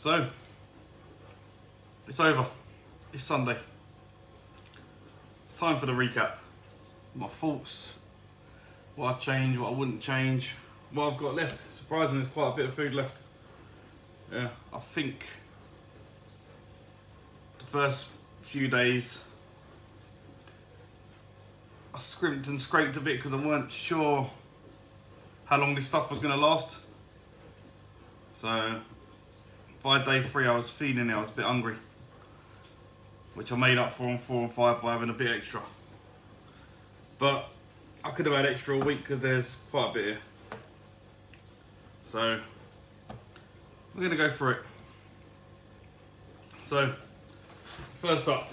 So, it's over. It's Sunday. It's time for the recap. My thoughts, what I'd change, what I wouldn't change, what I've got left. Surprisingly, there's quite a bit of food left. Yeah, I think the first few days I scrimped and scraped a bit because I weren't sure how long this stuff was going to last. So by day 3 I was feeling it, I was a bit hungry, which I made up for on 4 and 5 by having a bit extra. But I could have had extra all week because there's quite a bit here. So we're going to go through it. So first up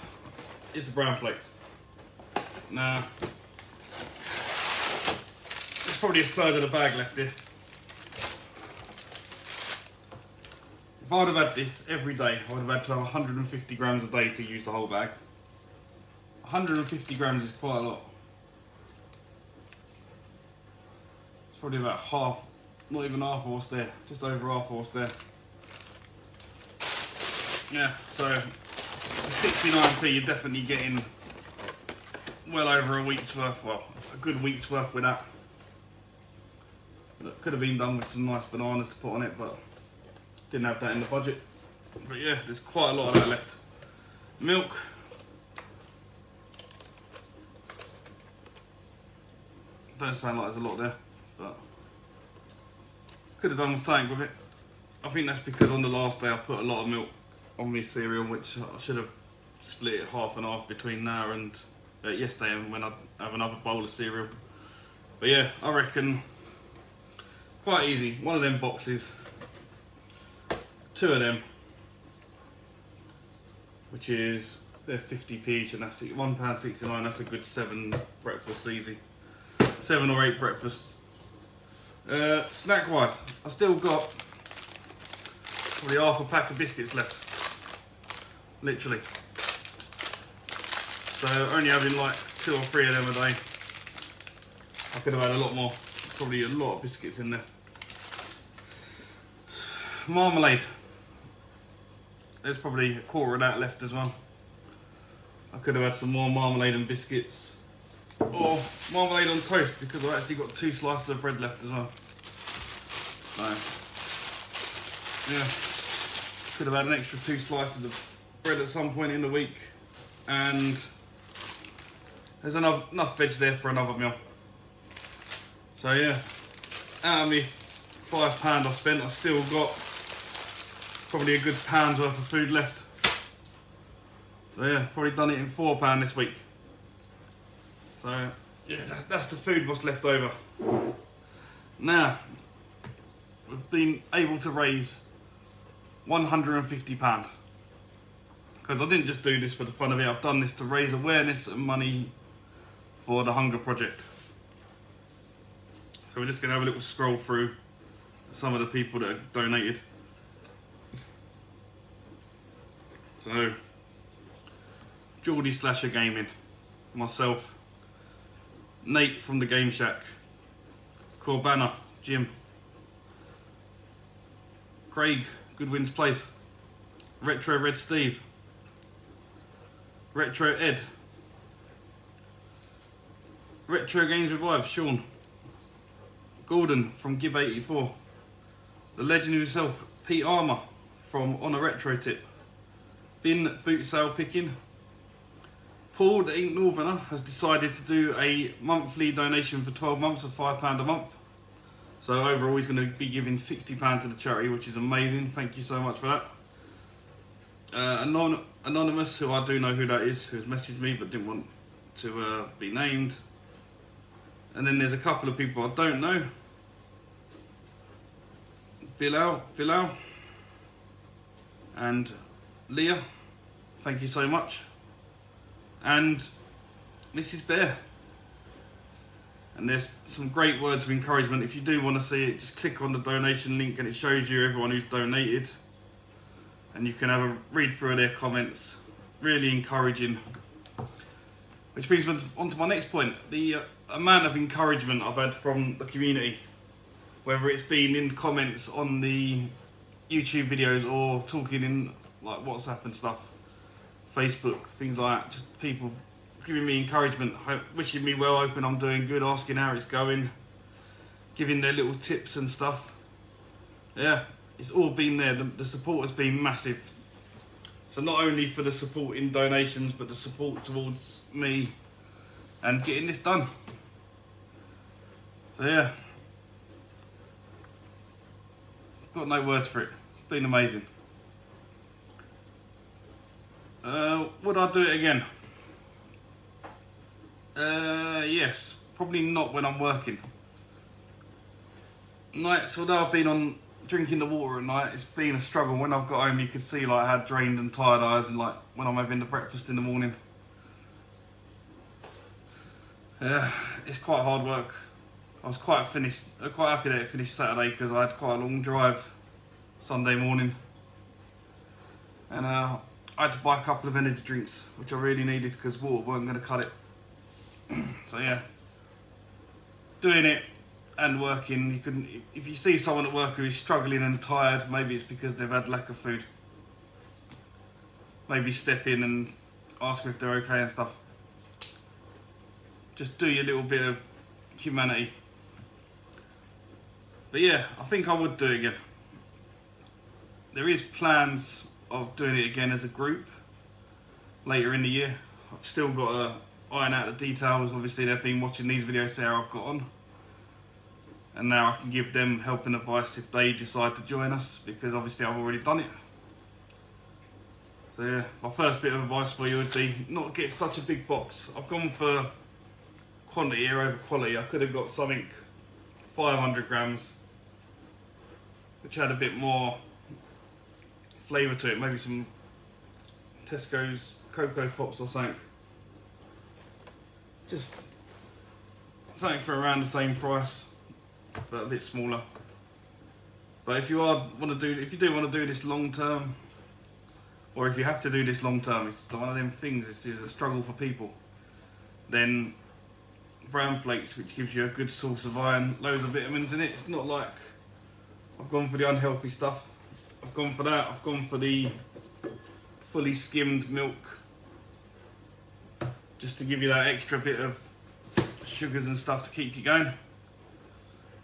is the brown flakes. Now there's probably a third of the bag left here. If I'd have had this every day, I would have had to have 150 grams a day to use the whole bag. 150 grams is quite a lot. It's probably about half, not even half of what's there, just over half of what's there. Yeah, so 69p, you're definitely getting well over a week's worth, well, a good week's worth with that. That could have been done with some nice bananas to put on it, but didn't have that in the budget. But yeah, there's quite a lot of that left. Milk. Don't sound like there's a lot there, but could have done with tank with it. I think that's because on the last day I put a lot of milk on my cereal, which I should have split it half and half between now and yesterday and when I have another bowl of cereal. But yeah, I reckon quite easy. One of them boxes, 2 of them, which is, they're 50p each, and that's £1.69. That's a good 7 breakfasts easy. 7 or 8 breakfasts. Snack wise, I still got probably half a pack of biscuits left. Literally. So only having like 2 or 3 of them a day. I could have had a lot more. Probably a lot of biscuits in there. Marmalade. There's probably a quarter of that left as well. I could have had some more marmalade and biscuits. Or marmalade on toast, because I've actually got 2 slices of bread left as well. So, yeah. Could have had an extra 2 slices of bread at some point in the week. And there's enough veg there for another meal. So yeah, out of me £5 I spent, I've still got probably a good £1's worth of food left. So yeah, probably done it in £4 this week. So yeah, that's the food what's left over. Now, we've been able to raise £150. Because I didn't just do this for the fun of it, I've done this to raise awareness and money for the Hunger Project. So we're just going to have a little scroll through some of the people that have donated. So, Geordie Slasher Gaming, myself, Nate from the Game Shack, Corbana, Jim, Craig, Goodwin's Place, Retro Red Steve, Retro Ed, Retro Games Revive, Sean, Gordon from Gib84, the legend himself, Pete Armour from On a Retro Tip, Bin Boot Sale Picking, Paul the Ink Northerner has decided to do a monthly donation for 12 months of £5 a month. So overall he's going to be giving £60 to the charity, which is amazing. Thank you so much for that. Anonymous, who I do know who that is, who's messaged me but didn't want to be named. And then there's a couple of people I don't know. Bilal and Leah, thank you so much. And Mrs. Bear. And there's some great words of encouragement. If you do want to see it, just click on the donation link and it shows you everyone who's donated. And you can have a read through their comments. Really encouraging. Which brings me on to my next point. The amount of encouragement I've had from the community. Whether it's been in comments on the YouTube videos or talking in like WhatsApp and stuff, Facebook, things like that. Just people giving me encouragement, wishing me well, hoping I'm doing good, asking how it's going, giving their little tips and stuff. Yeah, it's all been there. The support has been massive. So not only for the support in donations, but the support towards me and getting this done. So yeah, got no words for it. It's been amazing. Would I do it again? Yes, probably not when I'm working. Nights, although I've been on drinking the water at night, it's been a struggle. When I've got home, you can see like I had drained and tired eyes, and like when I'm having the breakfast in the morning. Yeah, it's quite hard work. I was quite happy that it finished Saturday because I had quite a long drive Sunday morning, and I had to buy a couple of energy drinks, which I really needed because water weren't going to cut it. So yeah, doing it and working, you couldn't. If you see someone at work who is struggling and tired, maybe it's because they've had lack of food. Maybe step in and ask if they're okay and stuff. Just do your little bit of humanity. But yeah, I think I would do it again. There is plans of doing it again as a group later in the year. I've still got to iron out the details. Obviously they've been watching these videos, see how I've got on. And now I can give them help and advice if they decide to join us, because obviously I've already done it. So yeah, my first bit of advice for you would be not get such a big box. I've gone for quantity here over quality. I could have got something 500 grams, which had a bit more flavour to it, maybe some Tesco's Cocoa Pops or something. Just something for around the same price, but a bit smaller. But if you do want to do this long term, or if you have to do this long term, it's one of them things. It's a struggle for people. Then Bran Flakes, which gives you a good source of iron, loads of vitamins in it. It's not like I've gone for the unhealthy stuff. I've gone for that. I've gone for the fully skimmed milk, just to give you that extra bit of sugars and stuff to keep you going,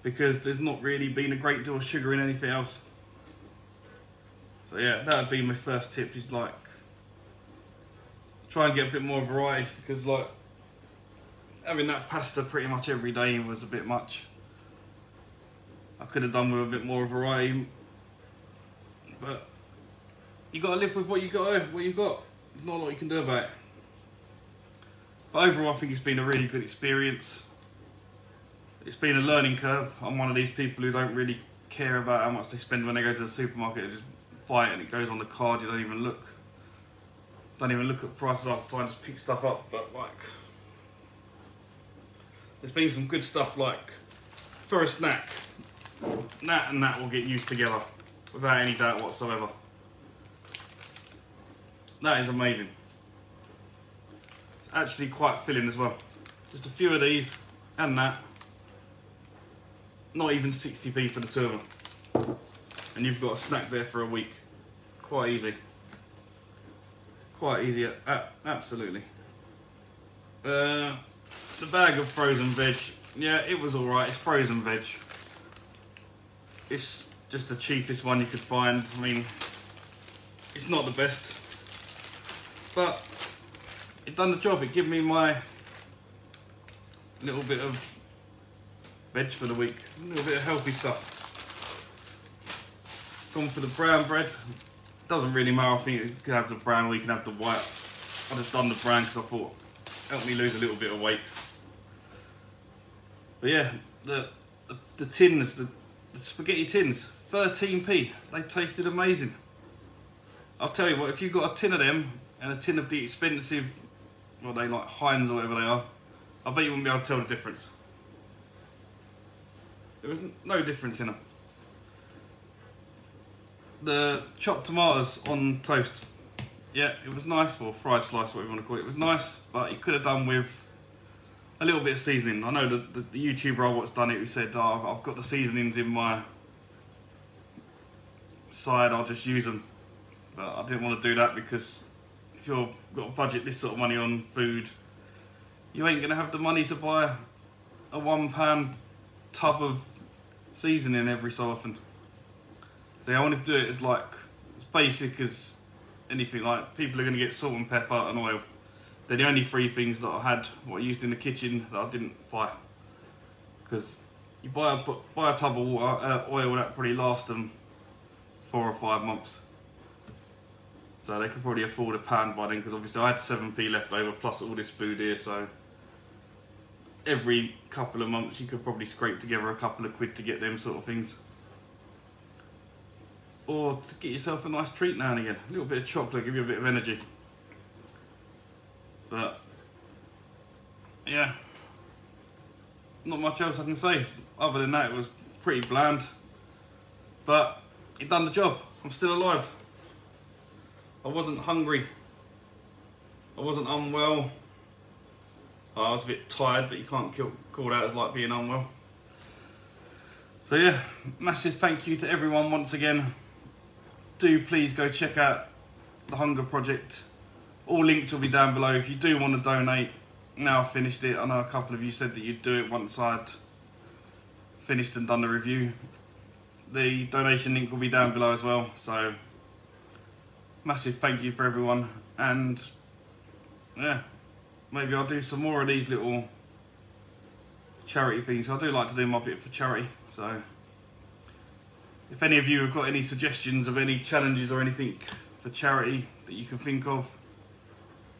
because there's not really been a great deal of sugar in anything else. So yeah, that would be my first tip, is like try and get a bit more variety, because like having that pasta pretty much every day was a bit much. I could have done with a bit more variety, but you got to live with what you got. There's not a lot you can do about it. But overall, I think it's been a really good experience. It's been a learning curve. I'm one of these people who don't really care about how much they spend when they go to the supermarket. They just buy it and it goes on the card. You don't even look at prices after time. Just pick stuff up. But like, there's been some good stuff. Like for a snack, that and that will get used together without any doubt whatsoever. That is amazing. It's actually quite filling as well. Just a few of these and that. Not even 60p for the two of them. And you've got a snack there for a week. Quite easy. Quite easy, absolutely. The bag of frozen veg, yeah, it was alright. It's frozen veg. It's just the cheapest one you could find. I mean, it's not the best, but it done the job. It gave me my little bit of veg for the week, a little bit of healthy stuff. Gone for the brown bread. Doesn't really matter. I think you can have the brown or you can have the white. I just done the brown because I thought help me lose a little bit of weight. But yeah, the tins, the spaghetti tins, 13p. They tasted amazing. I'll tell you what, if you got a tin of them and a tin of the expensive, well, they like Heinz or whatever they are, I bet you wouldn't be able to tell the difference. There was no difference in them. The chopped tomatoes on toast, yeah, it was nice, or fried slice, whatever you want to call it. It was nice, but you could have done with a little bit of seasoning. I know the YouTuber I watched done it, who said, oh, I've got the seasonings in my decide I'll just use them. But I didn't want to do that because if you've got to budget this sort of money on food, you ain't going to have the money to buy a £1 tub of seasoning every so often. So I wanted to do it as basic as anything. Like, people are going to get salt and pepper and oil. They're the only three things that I had, what I used in the kitchen, that I didn't buy. Because you buy a tub of water, oil that probably lasts them 4 or 5 months. So they could probably afford a pound by then, because obviously I had 7p left over plus all this food here, so every couple of months you could probably scrape together a couple of quid to get them sort of things. Or to get yourself a nice treat now and again. A little bit of chocolate, give you a bit of energy. But yeah, not much else I can say. Other than that, it was pretty bland. But it done the job. I'm still alive. I wasn't hungry. I wasn't unwell. I was a bit tired, but you can't call that as like being unwell. So yeah, massive thank you to everyone once again. Do please go check out the Hunger Project. All links will be down below if you do want to donate. Now I've finished it. I know a couple of you said that you'd do it once I'd finished and done the review. The donation link will be down below as well. So massive thank you for everyone. And yeah, maybe I'll do some more of these little charity things. I do like to do my bit for charity. So if any of you have got any suggestions of any challenges or anything for charity that you can think of,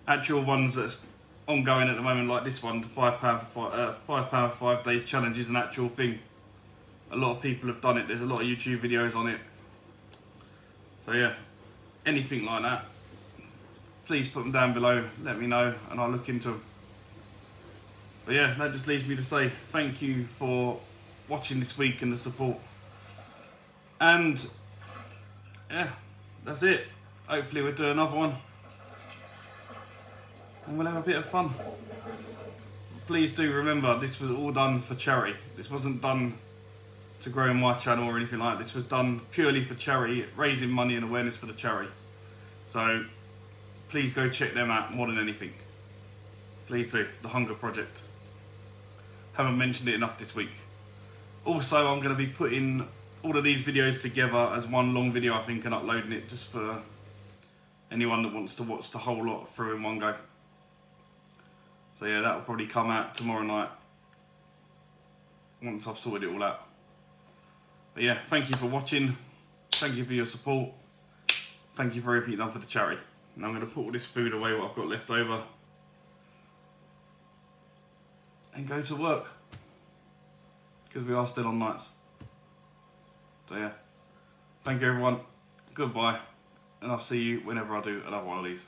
actual ones that's ongoing at the moment, like this one, the £5 for 5 days challenge is an actual thing. A lot of people have done it. There's a lot of YouTube videos on it. So yeah, anything like that, please put them down below. Let me know and I'll look into them. But yeah, that just leaves me to say thank you for watching this week and the support. And yeah, that's it. Hopefully we'll do another one and we'll have a bit of fun. Please do remember, this was all done for charity. This wasn't done to grow my channel or anything like that. This was done purely for charity, raising money and awareness for the charity. So please go check them out more than anything. Please do, the Hunger Project. Haven't mentioned it enough this week. Also, I'm going to be putting all of these videos together as one long video, I think, and uploading it just for anyone that wants to watch the whole lot through in one go. So yeah, that'll probably come out tomorrow night once I've sorted it all out. But yeah, thank you for watching. Thank you for your support. Thank you for everything you've done for the charity. And I'm going to put all this food away, what I've got left over, and go to work, because we are still on nights. So yeah, thank you everyone, goodbye, and I'll see you whenever I do another one of these.